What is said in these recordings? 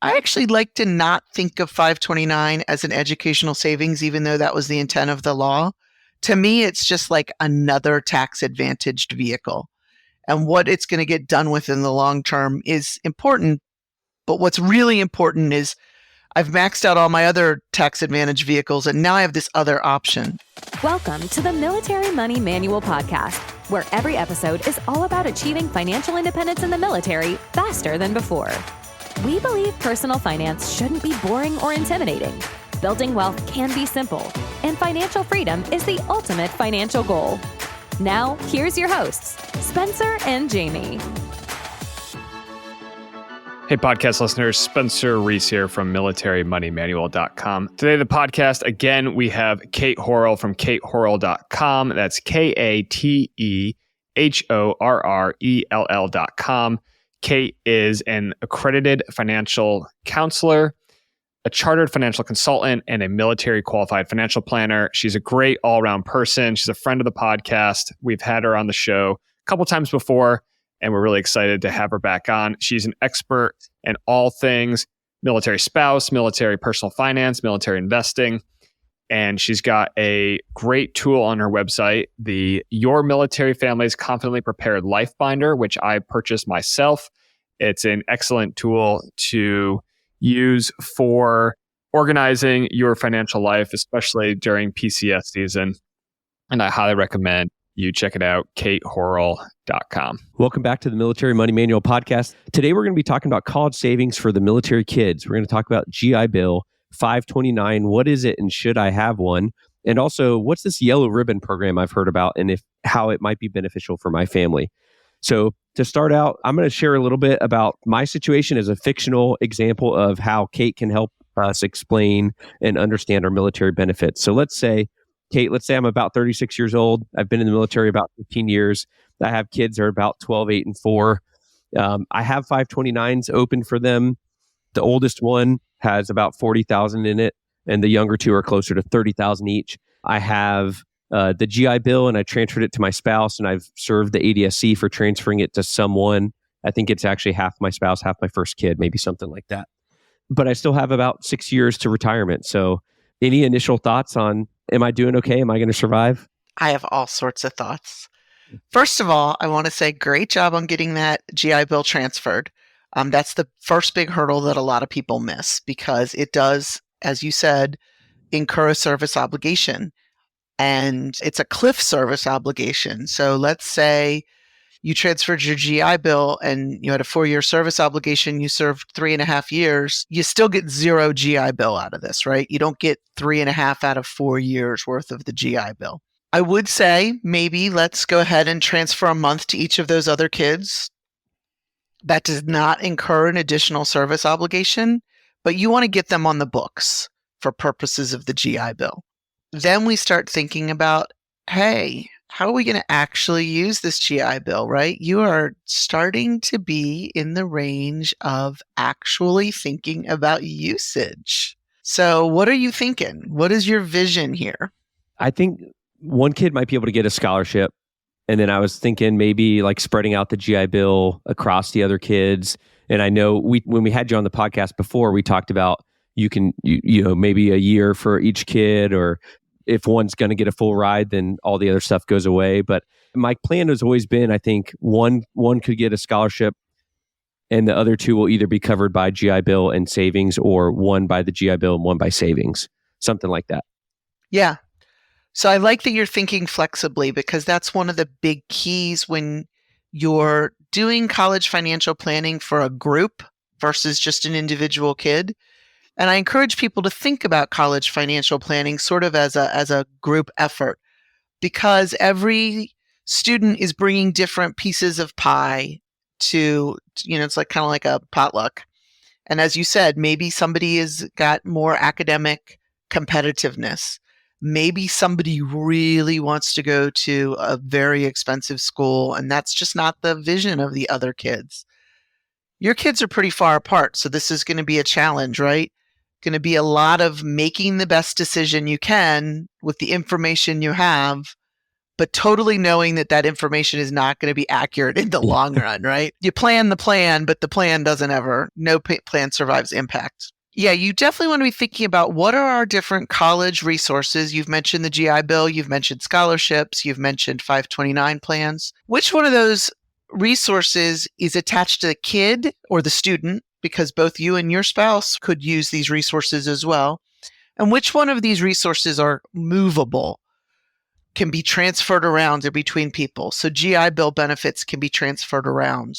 I actually like to not think of 529 as an educational savings, even though that was the intent of the law. To me, it's just like another tax-advantaged vehicle. And what it's going to get done with in the long term is important. But what's really important is I've maxed out all my other tax-advantaged vehicles, and now I have this other option. Welcome to the Military Money Manual Podcast, where every episode is all about achieving financial independence in the military faster than before. We believe personal finance shouldn't be boring or intimidating. Building wealth can be simple, and financial freedom is the ultimate financial goal. Now, here's your hosts, Spencer and Jamie. Hey, podcast listeners, Spencer Reese here from MilitaryMoneyManual.com. Today, the podcast, again, we have Kate Horrell from KateHorrell.com. That's KateHorrell.com. Kate is an accredited financial counselor, a chartered financial consultant, and a military qualified financial planner. She's a great all-around person. She's a friend of the podcast. We've had her on the show a couple times before, and we're really excited to have her back on. She's an expert in all things military spouse, military personal finance, military investing, and she's got a great tool on her website, the Your Military Family's Confidently Prepared Life Binder, which I purchased myself. It's an excellent tool to use for organizing your financial life, especially during PCS season, and I highly recommend you check it out, KateHorrell.com. Welcome back to the Military Money Manual Podcast. Today, we're going to be talking about college savings for the military kids. We're going to talk about GI Bill 529. What is it and should I have one? And also, what's this yellow ribbon program I've heard about and how it might be beneficial for my family? So to start out, I'm going to share a little bit about my situation as a fictional example of how Kate can help us explain and understand our military benefits. So Kate, let's say I'm about 36 years old. I've been in the military about 15 years. I have kids that are about 12, 8, and 4. I have 529s open for them. The oldest one has about 40,000 in it, and the younger two are closer to 30,000 each. I have the GI Bill, and I transferred it to my spouse, and I've served the ADSC for transferring it to someone. I think it's actually half my spouse, half my first kid, maybe something like that. But I still have about 6 years to retirement. So any initial thoughts on, am I doing okay? Am I going to survive? I have all sorts of thoughts. First of all, I want to say great job on getting that GI Bill transferred. That's the first big hurdle that a lot of people miss because it does, as you said, incur a service obligation. And it's a cliff service obligation. So let's say you transferred your GI Bill and you had a 4-year service obligation, you served 3.5 years, you still get 0 GI Bill out of this, right? You don't get 3.5 out of 4 years worth of the GI Bill. I would say maybe let's go ahead and transfer a month to each of those other kids. That does not incur an additional service obligation, but you want to get them on the books for purposes of the GI Bill. Then we start thinking about, hey, how are we going to actually use this GI Bill, right? You are starting to be in the range of actually thinking about usage. So what are you thinking? What is your vision here? I think one kid might be able to get a scholarship. And then I was thinking maybe like spreading out the GI Bill across the other kids. And I know when we had you on the podcast before, we talked about you know, maybe a year for each kid, or if one's going to get a full ride, then all the other stuff goes away. But my plan has always been, I think one could get a scholarship and the other two will either be covered by GI Bill and savings, or one by the GI Bill and one by savings, something like that. Yeah. So I like that you're thinking flexibly, because that's one of the big keys when you're doing college financial planning for a group versus just an individual kid. And I encourage people to think about college financial planning sort of as a group effort, because every student is bringing different pieces of pie to, it's like kind of like a potluck. And as you said, maybe somebody has got more academic competitiveness. Maybe somebody really wants to go to a very expensive school, and that's just not the vision of the other kids. Your kids are pretty far apart, so this is going to be a challenge, right? Going to be a lot of making the best decision you can with the information you have, but totally knowing that that information is not going to be accurate in the long run, right? You plan the plan, but the plan doesn't ever, no plan survives impact. Yeah, you definitely want to be thinking about what are our different college resources. You've mentioned the GI Bill, you've mentioned scholarships, you've mentioned 529 plans. Which one of those resources is attached to the kid or the student? Because both you and your spouse could use these resources as well. And which one of these resources are movable, can be transferred around or between people? So GI Bill benefits can be transferred around.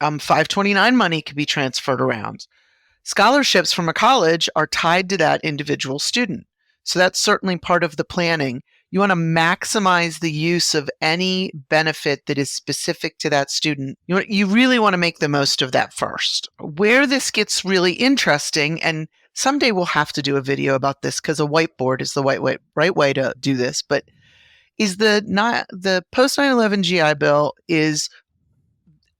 529 money can be transferred around. Scholarships from a college are tied to that individual student. So that's certainly part of the planning. You want to maximize the use of any benefit that is specific to that student. You really want to make the most of that first. Where this gets really interesting, and someday we'll have to do a video about this because a whiteboard is the right way to do this, but is the post 9/11 GI Bill is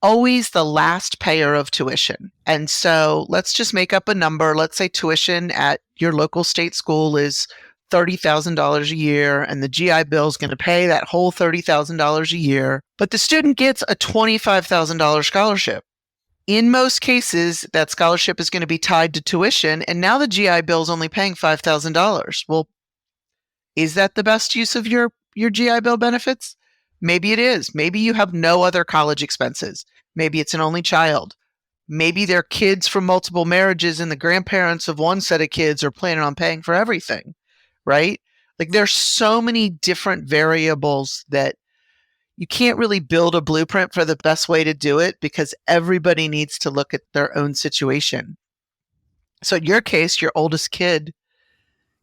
always the last payer of tuition. And so let's just make up a number. Let's say tuition at your local state school is $30,000 a year, and the GI Bill is going to pay that whole $30,000 a year, but the student gets a $25,000 scholarship. In most cases, that scholarship is going to be tied to tuition, and now the GI Bill is only paying $5,000. Well, is that the best use of your GI Bill benefits? Maybe it is. Maybe you have no other college expenses. Maybe it's an only child. Maybe they're kids from multiple marriages and the grandparents of one set of kids are planning on paying for everything, right? Like there's so many different variables that you can't really build a blueprint for the best way to do it because everybody needs to look at their own situation. So in your case, your oldest kid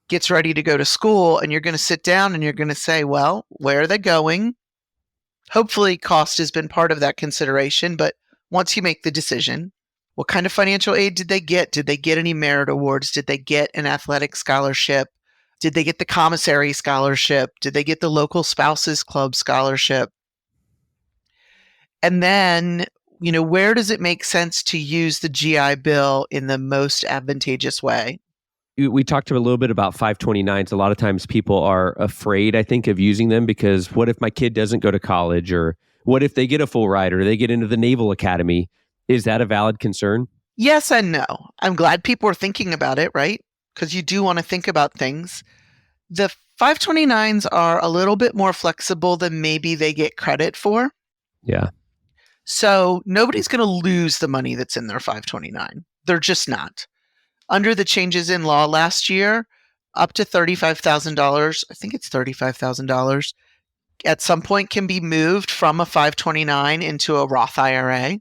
gets ready to go to school and you're going to sit down and you're going to say, well, where are they going? Hopefully cost has been part of that consideration, but once you make the decision, what kind of financial aid did they get? Did they get any merit awards? Did they get an athletic scholarship? Did they get the commissary scholarship? Did they get the local spouses club scholarship? And then, where does it make sense to use the GI Bill in the most advantageous way? We talked a little bit about 529s. A lot of times people are afraid, I think, of using them because what if my kid doesn't go to college, or what if they get a full ride or they get into the Naval Academy? Is that a valid concern? Yes and no. I'm glad people are thinking about it, right? Because you do want to think about things. The 529s are a little bit more flexible than maybe they get credit for. Yeah. So nobody's going to lose the money that's in their 529. They're just not. Under the changes in law last year, up to $35,000, I think it's $35,000, at some point can be moved from a 529 into a Roth IRA.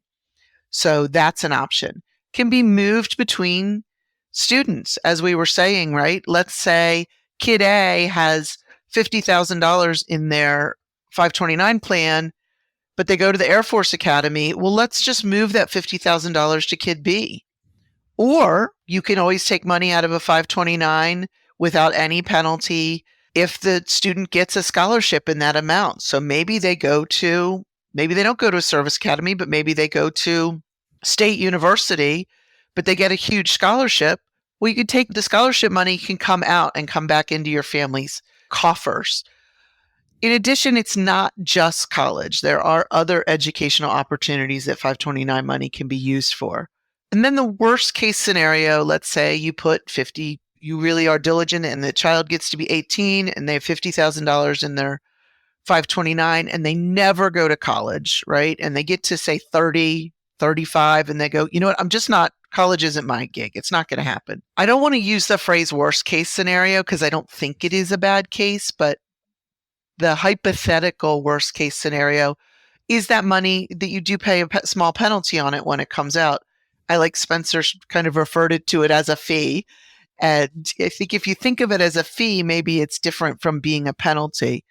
So that's an option. Can be moved between students, as we were saying, right? Let's say kid A has $50,000 in their 529 plan, but they go to the Air Force Academy. Well, let's just move that $50,000 to kid B. Or you can always take money out of a 529 without any penalty if the student gets a scholarship in that amount. So maybe they don't go to a service academy, but maybe they go to state university, but they get a huge scholarship. Well, you can take the scholarship money, can come out and come back into your family's coffers. In addition, it's not just college. There are other educational opportunities that 529 money can be used for. And then the worst case scenario, let's say you put 50, you really are diligent and the child gets to be 18 and they have $50,000 in their 529 and they never go to college, right? And they get to say 30, 35 and they go, you know what, college isn't my gig. It's not going to happen. I don't want to use the phrase worst case scenario because I don't think it is a bad case, but the hypothetical worst case scenario is that money that you do pay a small penalty on it when it comes out. I like Spencer kind of referred to it as a fee. And I think if you think of it as a fee, maybe it's different from being a penalty.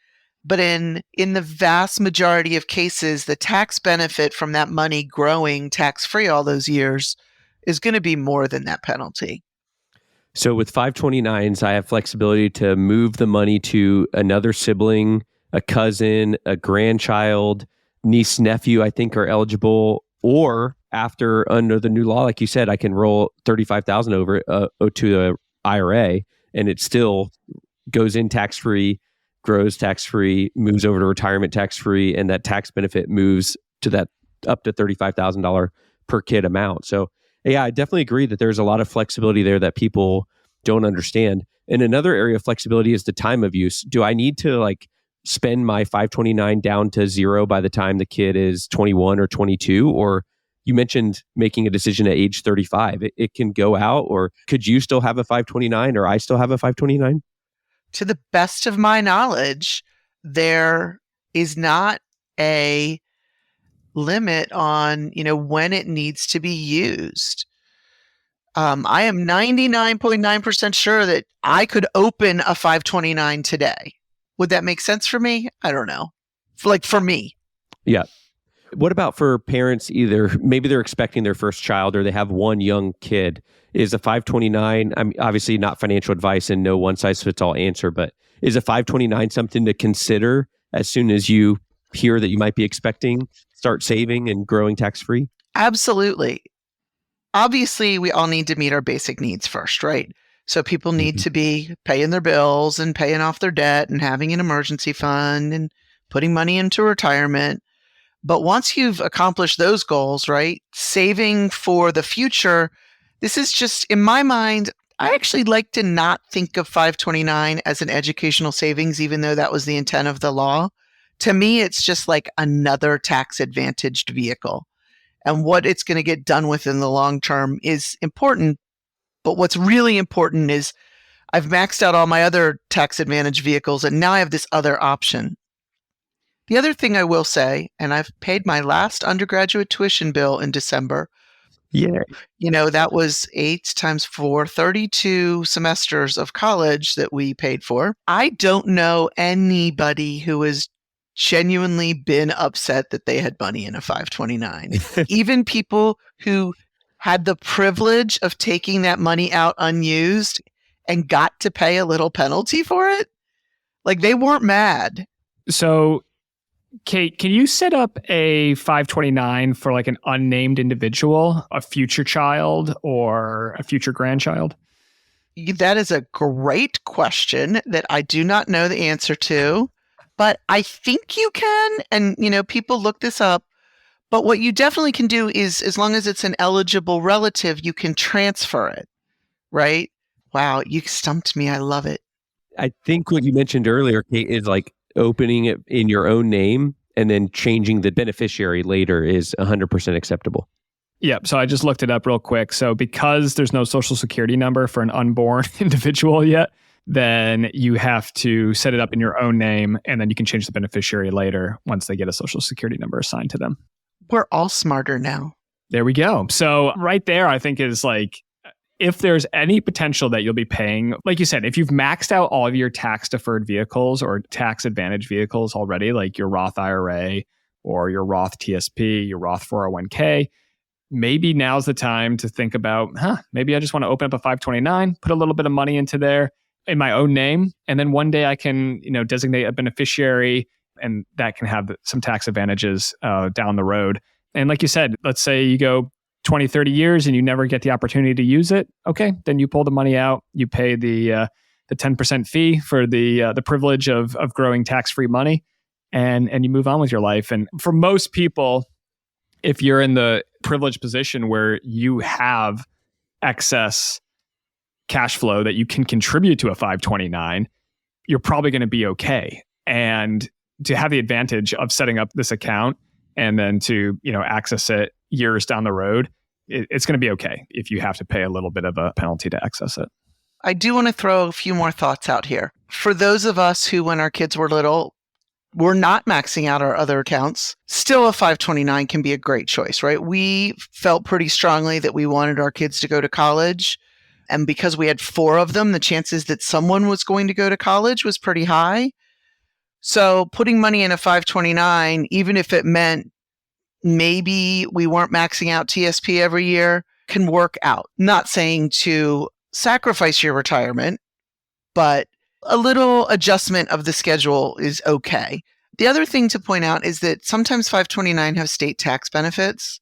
But in the vast majority of cases, the tax benefit from that money growing tax-free all those years is going to be more than that penalty. So with 529s, I have flexibility to move the money to another sibling, a cousin, a grandchild, niece, nephew, I think are eligible, or under the new law, like you said, I can roll $35,000 over to the IRA and it still goes in tax-free grows tax-free, moves over to retirement tax-free, and that tax benefit moves to that up to $35,000 per kid amount. So yeah, I definitely agree that there's a lot of flexibility there that people don't understand. And another area of flexibility is the time of use. Do I need to like spend my 529 down to zero by the time the kid is 21 or 22? Or you mentioned making a decision at age 35. It can go out, or could you still have a 529 or I still have a 529? To the best of my knowledge, there is not a limit on, when it needs to be used. I am 99.9% sure that I could open a 529 today. Would that make sense for me? I don't know. For me. Yeah. What about for parents, either maybe they're expecting their first child or they have one young kid? Is a 529, I mean, obviously not financial advice and no one size fits all answer, but is a 529 something to consider as soon as you hear that you might be expecting, start saving and growing tax-free? Absolutely. Obviously, we all need to meet our basic needs first, right? So people need to be paying their bills and paying off their debt and having an emergency fund and putting money into retirement. But once you've accomplished those goals, right, saving for the future, this is just, in my mind, I actually like to not think of 529 as an educational savings, even though that was the intent of the law. To me, it's just like another tax-advantaged vehicle. And what it's going to get done with in the long term is important. But what's really important is I've maxed out all my other tax-advantaged vehicles, and now I have this other option. The other thing I will say, and I've paid my last undergraduate tuition bill in December. Yeah. That was 8 times 4, 32 semesters of college that we paid for. I don't know anybody who has genuinely been upset that they had money in a 529. Even people who had the privilege of taking that money out unused and got to pay a little penalty for it, like they weren't mad. So, Kate, can you set up a 529 for like an unnamed individual, a future child or a future grandchild? That is a great question that I do not know the answer to, but I think you can. And, people look this up. But what you definitely can do is, as long as it's an eligible relative, you can transfer it, right? Wow, you stumped me. I love it. I think what you mentioned earlier, Kate, is like opening it in your own name and then changing the beneficiary later is 100% acceptable. Yep. So I just looked it up real quick. So because there's no social security number for an unborn individual yet, then you have to set it up in your own name, and then you can change the beneficiary later once they get a social security number assigned to them. We're all smarter now. There we go. So right there, I think is like, if there's any potential that you'll be paying, like you said, if you've maxed out all of your tax deferred vehicles or tax advantage vehicles already, like your Roth IRA or your Roth TSP, your Roth 401k, maybe now's the time to think about, maybe I just want to open up a 529, put a little bit of money into there in my own name. And then one day I can, designate a beneficiary, and that can have some tax advantages down the road. And like you said, let's say you go 20, 30 years and you never get the opportunity to use it. Okay, then you pull the money out, you pay the 10% fee for the privilege of growing tax-free money, and you move on with your life. And for most people, if you're in the privileged position where you have excess cash flow that you can contribute to a 529, you're probably going to be okay. And to have the advantage of setting up this account and then to, access it years down the road, it's going to be okay if you have to pay a little bit of a penalty to access it. I do want to throw a few more thoughts out here. For those of us who, when our kids were little, were not maxing out our other accounts, still a 529 can be a great choice, right? We felt pretty strongly that we wanted our kids to go to college. And because we had 4 of them, the chances that someone was going to go to college was pretty high. So putting money in a 529, even if it meant maybe we weren't maxing out TSP every year, can work out. Not saying to sacrifice your retirement, but a little adjustment of the schedule is okay. The other thing to point out is that sometimes 529 have state tax benefits.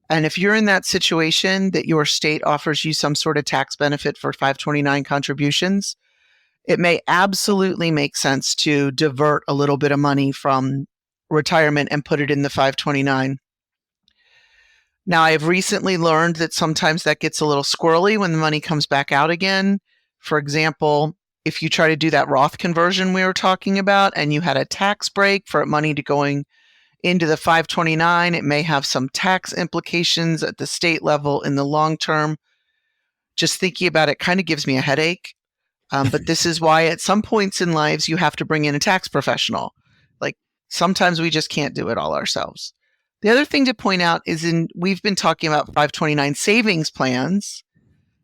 And if you're in that situation that your state offers you some sort of tax benefit for 529 contributions, it may absolutely make sense to divert a little bit of money from retirement and put it in the 529. Now, I've recently learned that sometimes that gets a little squirrely when the money comes back out again. For example, if you try to do that Roth conversion we were talking about and you had a tax break for money to going into the 529, it may have some tax implications at the state level in the long term. Just thinking about it kind of gives me a headache. But this is why at some points in lives you have to bring in a tax professional. Like sometimes we just can't do it all ourselves. The other thing to point out is we've been talking about 529 savings plans,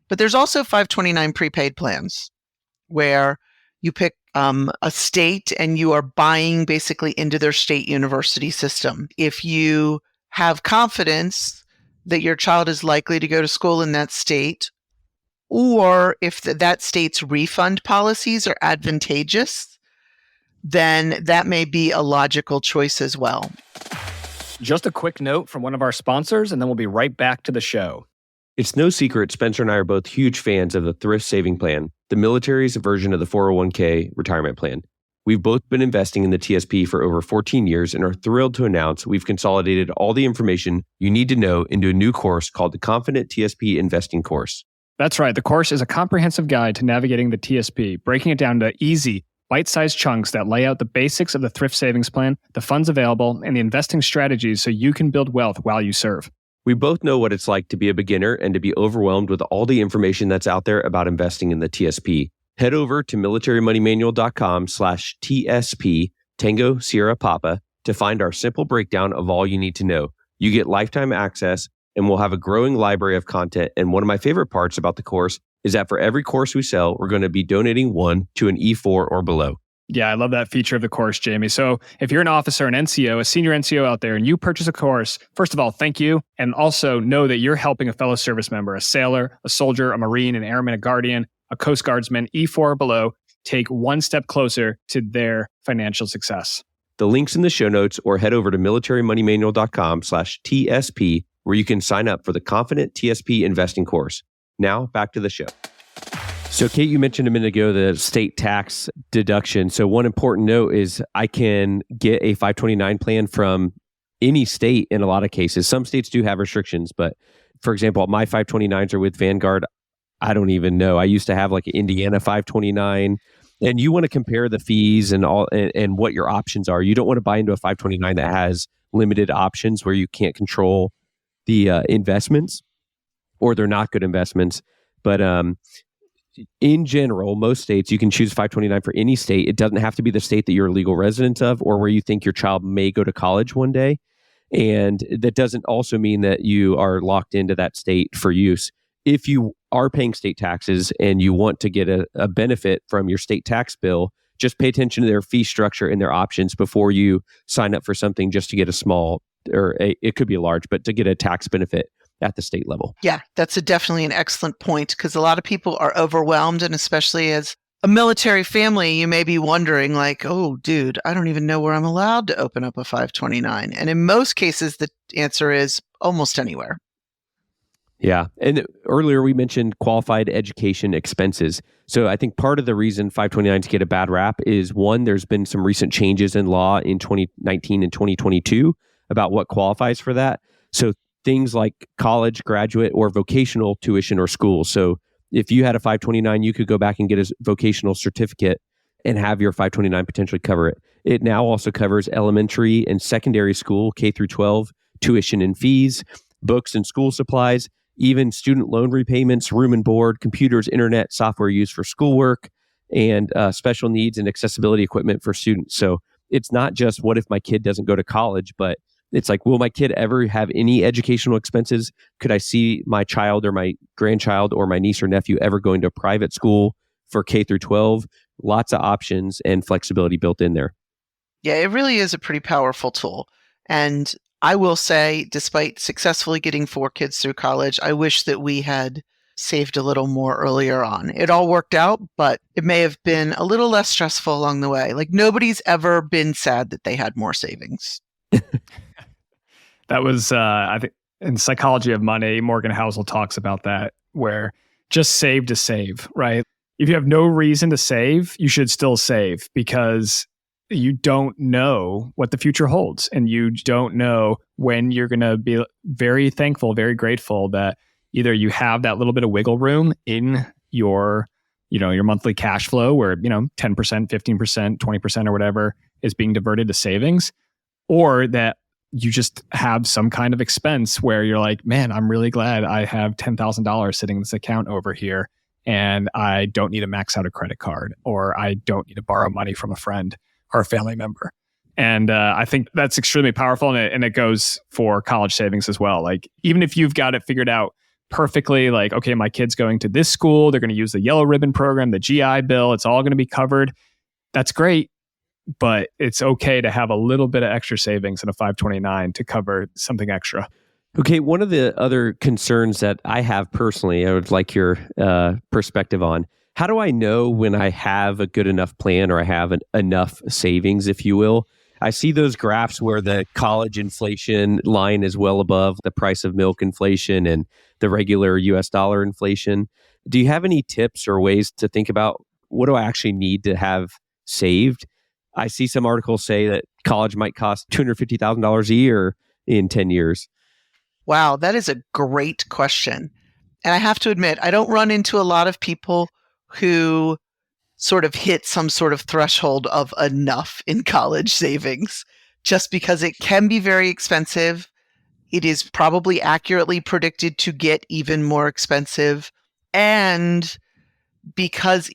but there's also 529 prepaid plans where you pick a state and you are buying basically into their state university system. If you have confidence that your child is likely to go to school in that state, or if that state's refund policies are advantageous, then that may be a logical choice as well. Just a quick note from one of our sponsors, and then we'll be right back to the show. It's no secret Spencer and I are both huge fans of the Thrift Saving Plan, the military's version of the 401k retirement plan. We've both been investing in the TSP for over 14 years and are thrilled to announce we've consolidated all the information you need to know into a new course called the Confident TSP Investing Course. That's right. The course is a comprehensive guide to navigating the TSP, breaking it down to easy, bite-sized chunks that lay out the basics of the thrift savings plan, the funds available, and the investing strategies so you can build wealth while you serve. We both know what it's like to be a beginner and to be overwhelmed with all the information that's out there about investing in the TSP. Head over to militarymoneymanual.com/TSP, Tango Sierra Papa, to find our simple breakdown of all you need to know. You get lifetime access, and we'll have a growing library of content. And one of my favorite parts about the course is that for every course we sell, we're going to be donating one to an E4 or below. Yeah, I love that feature of the course, Jamie. So if you're an officer, an NCO, a senior NCO out there, and you purchase a course, first of all, thank you. And also know that you're helping a fellow service member, a sailor, a soldier, a Marine, an airman, a guardian, a Coast Guardsman, E4 or below, take one step closer to their financial success. The link's in the show notes, or head over to militarymoneymanual.com/TSP, where you can sign up for the Confident TSP Investing course. Now, back to the show. So, Kate, you mentioned a minute ago the state tax deduction. So one important note is I can get a 529 plan from any state in a lot of cases. Some states do have restrictions, but for example, my 529s are with Vanguard. I don't even know. I used to have like an Indiana 529, and you want to compare the fees and all and what your options are. You don't want to buy into a 529 that has limited options where you can't control the investments, or they're not good investments. But in general, most states, you can choose 529 for any state. It doesn't have to be the state that you're a legal resident of or where you think your child may go to college one day. And that doesn't also mean that you are locked into that state for use. If you are paying state taxes and you want to get a benefit from your state tax bill, just pay attention to their fee structure and their options before you sign up for something just to get a small, it could be a large, but to get a tax benefit at the state level. Yeah, that's definitely an excellent point, because a lot of people are overwhelmed, and especially as a military family, you may be wondering like, oh, dude, I don't even know where I'm allowed to open up a 529. And in most cases, the answer is almost anywhere. Yeah. And earlier we mentioned qualified education expenses. So I think part of the reason 529s get a bad rap is, one, there's been some recent changes in law in 2019 and 2022 about what qualifies for that. So things like college, graduate, or vocational tuition or school. So if you had a 529, you could go back and get a vocational certificate and have your 529 potentially cover it. It now also covers elementary and secondary school, K through 12, tuition and fees, books and school supplies, even student loan repayments, room and board, computers, internet, software used for schoolwork, and special needs and accessibility equipment for students. So it's not just what if my kid doesn't go to college, but it's like, will my kid ever have any educational expenses? Could I see my child or my grandchild or my niece or nephew ever going to a private school for K through 12? Lots of options and flexibility built in there. Yeah, it really is a pretty powerful tool. And I will say, despite successfully getting 4 kids through college, I wish that we had saved a little more earlier on. It all worked out, but it may have been a little less stressful along the way. Like, nobody's ever been sad that they had more savings. That was, I think, in Psychology of Money, Morgan Housel talks about that, where just save to save, right? If you have no reason to save, you should still save because you don't know what the future holds. And you don't know when you're going to be very thankful, very grateful that either you have that little bit of wiggle room in your monthly cash flow where, 10%, 15%, 20% or whatever is being diverted to savings, or that you just have some kind of expense where you're like, man, I'm really glad I have $10,000 sitting in this account over here and I don't need to max out a credit card, or I don't need to borrow money from a friend or a family member. And I think that's extremely powerful. And it goes for college savings as well. Like, even if you've got it figured out perfectly, like, okay, my kid's going to this school, they're going to use the yellow ribbon program, the GI Bill, it's all going to be covered. That's great. But it's okay to have a little bit of extra savings in a 529 to cover something extra. Okay, one of the other concerns that I have personally, I would like your perspective on. How do I know when I have a good enough plan or I have enough savings, if you will? I see those graphs where the college inflation line is well above the price of milk inflation and the regular US dollar inflation. Do you have any tips or ways to think about what do I actually need to have saved? I see some articles say that college might cost $250,000 a year in 10 years. Wow, that is a great question. And I have to admit, I don't run into a lot of people who sort of hit some sort of threshold of enough in college savings, just because it can be very expensive. It is probably accurately predicted to get even more expensive. And because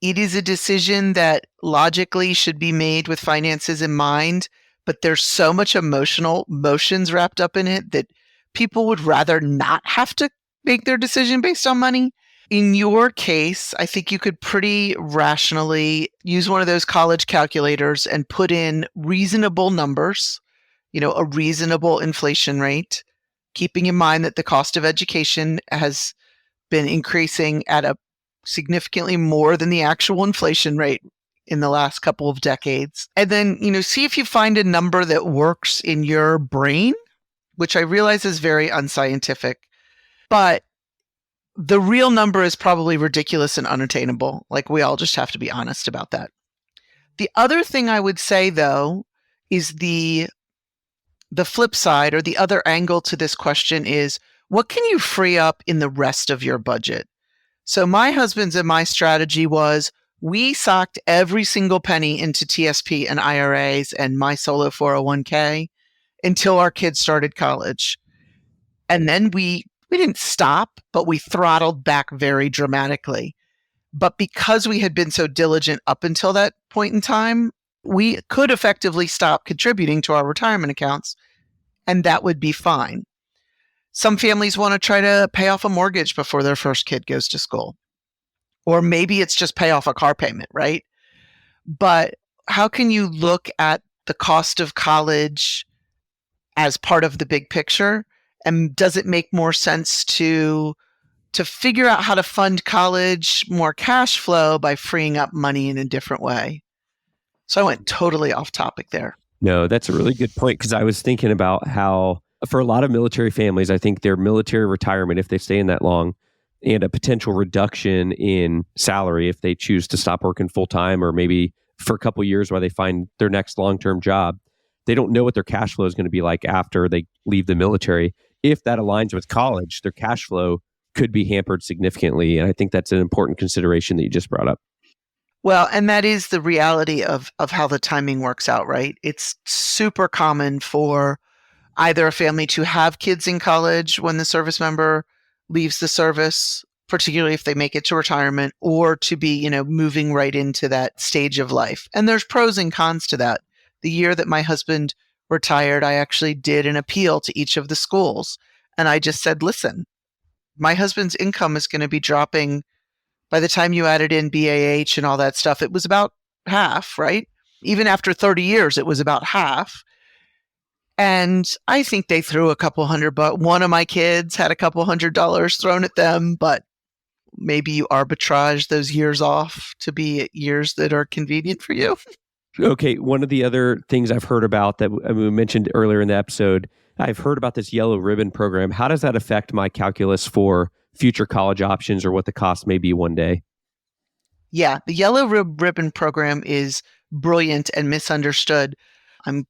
it is a decision that logically should be made with finances in mind, but there's so much emotions wrapped up in it that people would rather not have to make their decision based on money. In your case, I think you could pretty rationally use one of those college calculators and put in reasonable numbers, a reasonable inflation rate, keeping in mind that the cost of education has been increasing at a significantly more than the actual inflation rate in the last couple of decades. And then, see if you find a number that works in your brain, which I realize is very unscientific, but the real number is probably ridiculous and unattainable. Like, we all just have to be honest about that. The other thing I would say, though, is the flip side, or the other angle to this question is, what can you free up in the rest of your budget? So my husband's and my strategy was, we socked every single penny into TSP and IRAs and my solo 401k until our kids started college. And then we didn't stop, but we throttled back very dramatically. But because we had been so diligent up until that point in time, we could effectively stop contributing to our retirement accounts, and that would be fine. Some families want to try to pay off a mortgage before their first kid goes to school. Or maybe it's just pay off a car payment, right? But how can you look at the cost of college as part of the big picture? And does it make more sense to figure out how to fund college more cash flow by freeing up money in a different way? So I went totally off topic there. No, that's a really good point, because I was thinking about how for a lot of military families, I think their military retirement, if they stay in that long, and a potential reduction in salary if they choose to stop working full time, or maybe for a couple of years while they find their next long-term job, they don't know what their cash flow is going to be like after they leave the military. If that aligns with college, their cash flow could be hampered significantly. And I think that's an important consideration that you just brought up. Well, and that is the reality of how the timing works out, right? It's super common for either a family to have kids in college when the service member leaves the service, particularly if they make it to retirement, or to be, moving right into that stage of life. And there's pros and cons to that. The year that my husband retired, I actually did an appeal to each of the schools. And I just said, listen, my husband's income is going to be dropping. By the time you added in BAH and all that stuff, it was about half, right? Even after 30 years, it was about half. And I think they threw a couple $100. One of my kids had a couple $100 thrown at them, but maybe you arbitrage those years off to be years that are convenient for you. Okay, one of the other things I've heard about that we mentioned earlier in the episode, I've heard about this yellow ribbon program. How does that affect my calculus for future college options or what the cost may be one day? Yeah, the Yellow Ribbon program is brilliant and misunderstood. I'm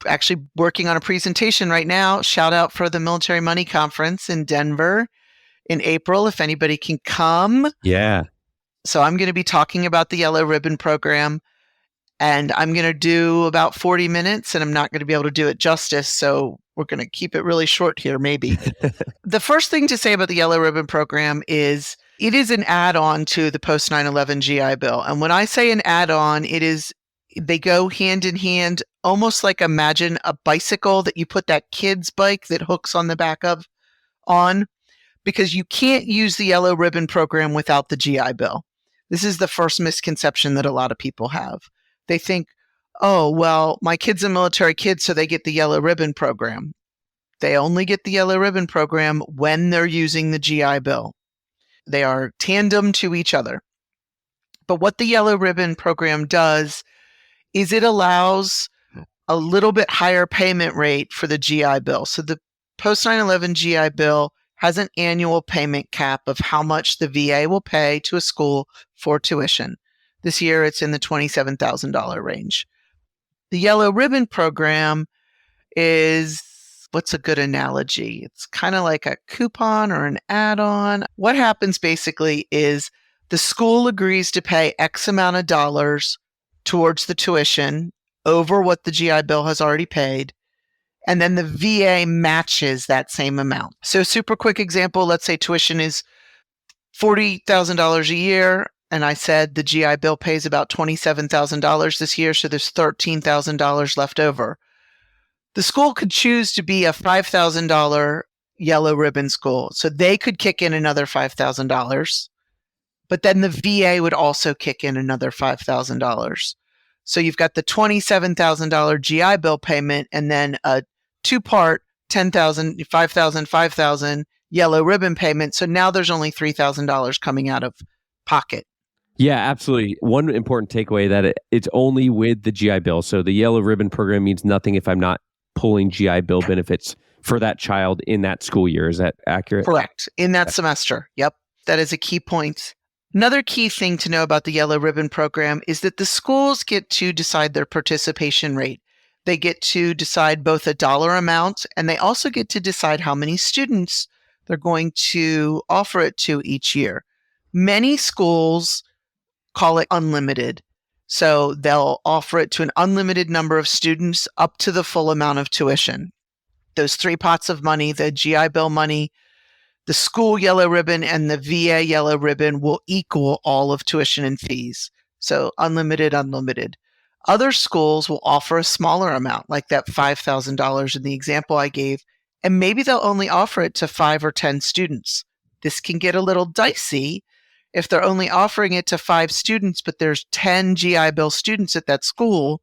actually working on a presentation right now. Shout out for the Military Money Conference in Denver in April, if anybody can come. Yeah. So I'm going to be talking about the Yellow Ribbon program, and I'm going to do about 40 minutes, and I'm not going to be able to do it justice. So we're going to keep it really short here, maybe. The first thing to say about the Yellow Ribbon program is it is an add-on to the post 9/11 GI Bill. And when I say an add-on, they go hand in hand, almost like imagine a bicycle that you put that kid's bike that hooks on the back of on, because you can't use the Yellow Ribbon program without the GI Bill. This is the first misconception that a lot of people have. They think, oh, well, my kid's a military kid, so they get the Yellow Ribbon program. They only get the Yellow Ribbon program when they're using the GI Bill. They are tandem to each other. But what the Yellow Ribbon program does is it allows a little bit higher payment rate for the GI Bill. So the post 9/11 GI Bill has an annual payment cap of how much the VA will pay to a school for tuition. This year, it's in the $27,000 range. The Yellow Ribbon program is, what's a good analogy? It's kind of like a coupon or an add-on. What happens basically is the school agrees to pay X amount of dollars towards the tuition over what the GI Bill has already paid. And then the VA matches that same amount. So super quick example, let's say tuition is $40,000 a year. And I said the GI Bill pays about $27,000 this year. So there's $13,000 left over. The school could choose to be a $5,000 Yellow Ribbon school. So they could kick in another $5,000. But then the VA would also kick in another $5,000. So you've got the $27,000 GI Bill payment and then a two-part $10,000, $5,000, $5,000 Yellow Ribbon payment. So now there's only $3,000 coming out of pocket. Yeah, absolutely. One important takeaway that it's only with the GI Bill. So the Yellow Ribbon program means nothing if I'm not pulling GI Bill benefits for that child in that school year. Is that accurate? Correct. In that semester. Yep. That is a key point. Another key thing to know about the Yellow Ribbon program is that the schools get to decide their participation rate. They get to decide both a dollar amount, and they also get to decide how many students they're going to offer it to each year. Many schools call it unlimited. So they'll offer it to an unlimited number of students up to the full amount of tuition. Those three pots of money, the GI Bill money, the school Yellow Ribbon, and the VA Yellow Ribbon will equal all of tuition and fees. So unlimited, unlimited. Other schools will offer a smaller amount, like that $5,000 in the example I gave, and maybe they'll only offer it to 5 or 10 students. This can get a little dicey if they're only offering it to 5 students, but there's 10 GI Bill students at that school.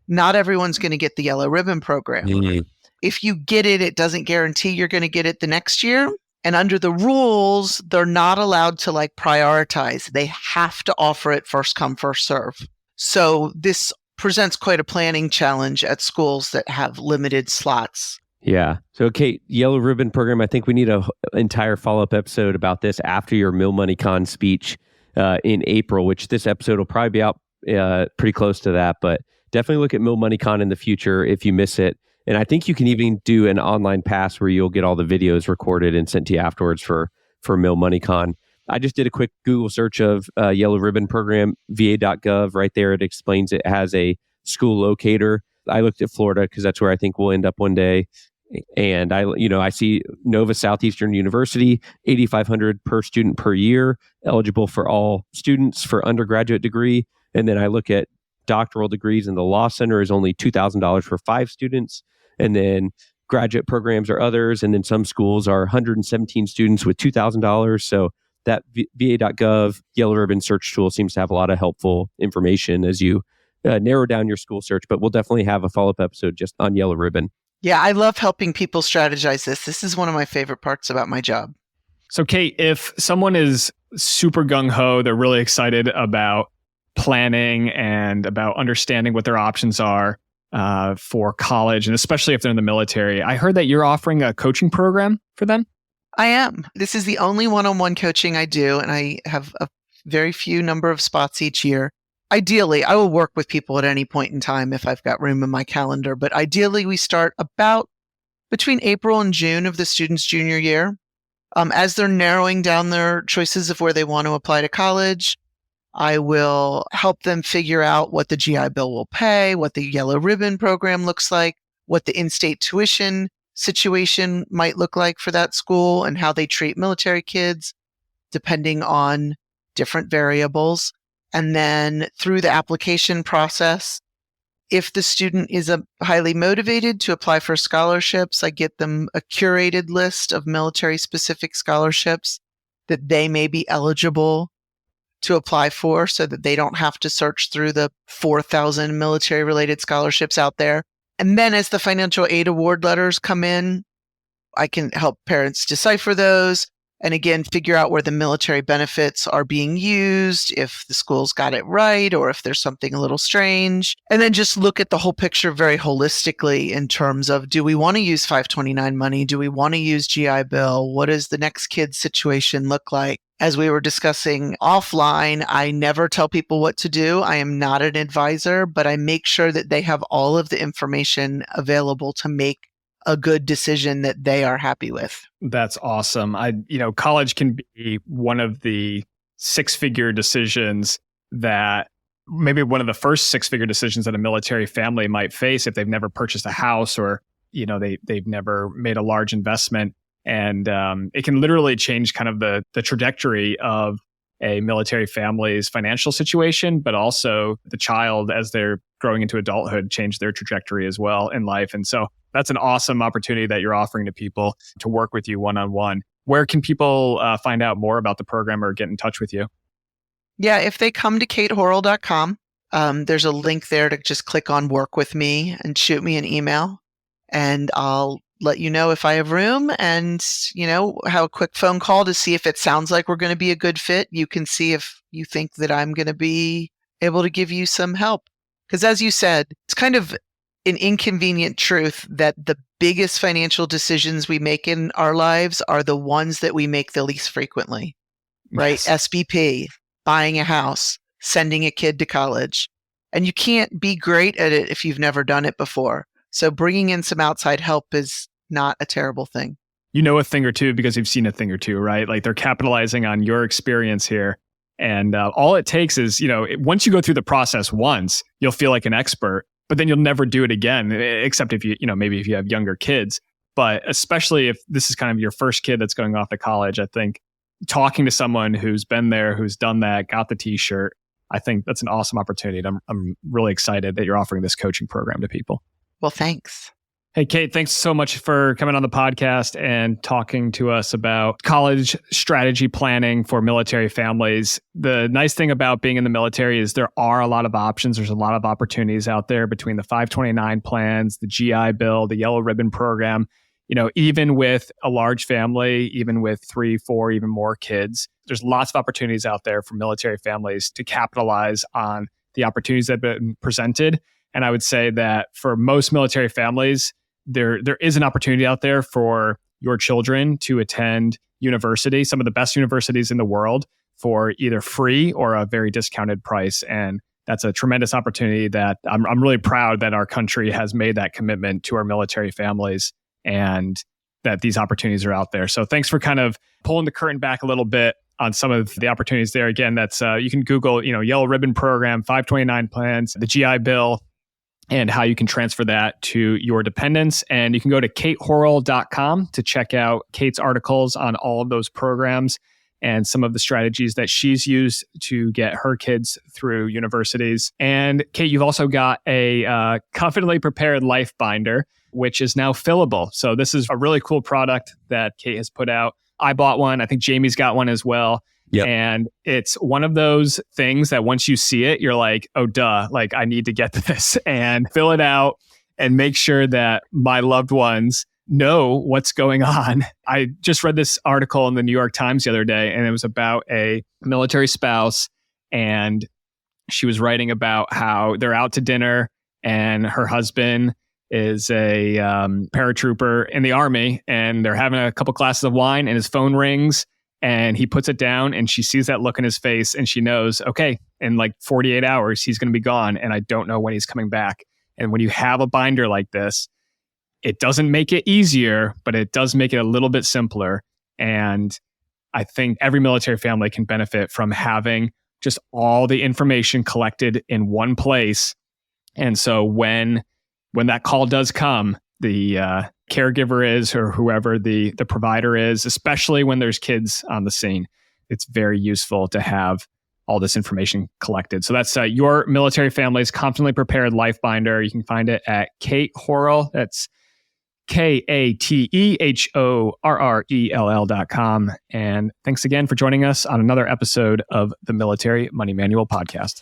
Not everyone's going to get the Yellow Ribbon program. Mm-hmm. If you get it, it doesn't guarantee you're going to get it the next year. And under the rules, they're not allowed to prioritize. They have to offer it first come, first serve. So this presents quite a planning challenge at schools that have limited slots. Yeah. So, Kate, Yellow Ribbon program, I think we need an entire follow-up episode about this after your Mill Money Con speech in April, which this episode will probably be out pretty close to that. But definitely look at Mill Money Con in the future if you miss it. And I think you can even do an online pass where you'll get all the videos recorded and sent to you afterwards for Mill Money Con. I just did a quick Google search of Yellow Ribbon program, va.gov. Right there, it explains it has a school locator. I looked at Florida because that's where I think we'll end up one day. And I see Nova Southeastern University, $8,500 per student per year, eligible for all students for undergraduate degree. And then I look at doctoral degrees, and the Law Center is only $2,000 for 5 students. And then graduate programs are others. And then some schools are 117 students with $2,000. So that va.gov Yellow Ribbon search tool seems to have a lot of helpful information as you narrow down your school search. But we'll definitely have a follow-up episode just on Yellow Ribbon. Yeah, I love helping people strategize this. This is one of my favorite parts about my job. So, Kate, if someone is super gung-ho, they're really excited about planning and about understanding what their options are for college, and especially if they're in the military, I heard that you're offering a coaching program for them? I am. This is the only one-on-one coaching I do, and I have a very few number of spots each year. Ideally, I will work with people at any point in time if I've got room in my calendar, but ideally we start about between April and June of the student's junior year. As they're narrowing down their choices of where they want to apply to college, I will help them figure out what the GI Bill will pay, what the Yellow Ribbon program looks like, what the in-state tuition situation might look like for that school, and how they treat military kids, depending on different variables. And then through the application process, if the student is highly motivated to apply for scholarships, I get them a curated list of military-specific scholarships that they may be eligible to apply for so that they don't have to search through the 4,000 military-related scholarships out there. And then as the financial aid award letters come in, I can help parents decipher those and again, figure out where the military benefits are being used, if the school's got it right, or if there's something a little strange. And then just look at the whole picture very holistically in terms of, do we want to use 529 money? Do we want to use GI Bill? What does the next kid's situation look like? As we were discussing offline, I never tell people what to do. I am not an advisor, but I make sure that they have all of the information available to make a good decision that they are happy with. That's awesome. College can be one of the six-figure decisions that maybe one of the first six-figure decisions that a military family might face if they've never purchased a house or, they've never made a large investment. And it can literally change kind of the trajectory of a military family's financial situation, but also the child as they're growing into adulthood change their trajectory as well in life. And so that's an awesome opportunity that you're offering to people to work with you one-on-one. Where can people find out more about the program or get in touch with you? Yeah, if they come to katehorrell.com, there's a link there to just click on work with me and shoot me an email. And I'll let you know if I have room and, have a quick phone call to see if it sounds like we're going to be a good fit. You can see if you think that I'm going to be able to give you some help. Because as you said, it's kind of an inconvenient truth that the biggest financial decisions we make in our lives are the ones that we make the least frequently, right? Yes. SBP, buying a house, sending a kid to college. And you can't be great at it if you've never done it before. So bringing in some outside help is not a terrible thing. You know a thing or two because you've seen a thing or two, right? Like they're capitalizing on your experience here. And all it takes is, once you go through the process once, you'll feel like an expert, but then you'll never do it again, except if maybe if you have younger kids. But especially if this is kind of your first kid that's going off to college, I think talking to someone who's been there, who's done that, got the t-shirt, I think that's an awesome opportunity. I'm really excited that you're offering this coaching program to people. Well, thanks. Hey, Kate, thanks so much for coming on the podcast and talking to us about college strategy planning for military families. The nice thing about being in the military is there are a lot of options. There's a lot of opportunities out there between the 529 plans, the GI Bill, the Yellow Ribbon program. Even with a large family, even with 3, 4, even more kids, there's lots of opportunities out there for military families to capitalize on the opportunities that have been presented. And I would say that for most military families, there is an opportunity out there for your children to attend university, some of the best universities in the world, for either free or a very discounted price. And that's a tremendous opportunity that I'm really proud that our country has made that commitment to our military families and that these opportunities are out there. So thanks for kind of pulling the curtain back a little bit on some of the opportunities there. Again, that's you can Google, Yellow Ribbon Program, 529 plans, the GI Bill, and how you can transfer that to your dependents. And you can go to katehorrell.com to check out Kate's articles on all of those programs and some of the strategies that she's used to get her kids through universities. And Kate, you've also got a Confidently Prepared Life Binder, which is now fillable. So this is a really cool product that Kate has put out. I bought one. I think Jamie's got one as well. Yep. And it's one of those things that once you see it, you're like, oh, duh, like I need to get this and fill it out and make sure that my loved ones know what's going on. I just read this article in the New York Times the other day, and it was about a military spouse. And she was writing about how they're out to dinner and her husband is a paratrooper in the Army, and they're having a couple glasses of wine and his phone rings. And he puts it down and she sees that look in his face and she knows, okay, in like 48 hours, he's going to be gone and I don't know when he's coming back. And when you have a binder like this, it doesn't make it easier, but it does make it a little bit simpler. And I think every military family can benefit from having just all the information collected in one place. And so when that call does come, the caregiver is, or whoever the provider is, especially when there's kids on the scene, it's very useful to have all this information collected. So that's Your Military Family's Confidently Prepared Life Binder. You can find it at Kate Horrell. That's KATEHORRELL.com. And thanks again for joining us on another episode of the Military Money Manual Podcast.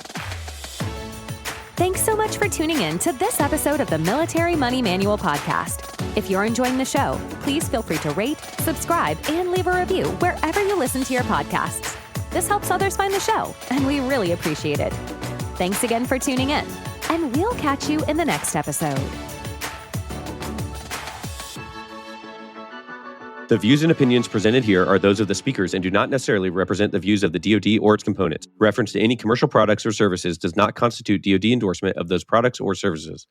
Thanks so much for tuning in to this episode of the Military Money Manual Podcast. If you're enjoying the show, please feel free to rate, subscribe, and leave a review wherever you listen to your podcasts. This helps others find the show, and we really appreciate it. Thanks again for tuning in, and we'll catch you in the next episode. The views and opinions presented here are those of the speakers and do not necessarily represent the views of the DoD or its components. Reference to any commercial products or services does not constitute DoD endorsement of those products or services.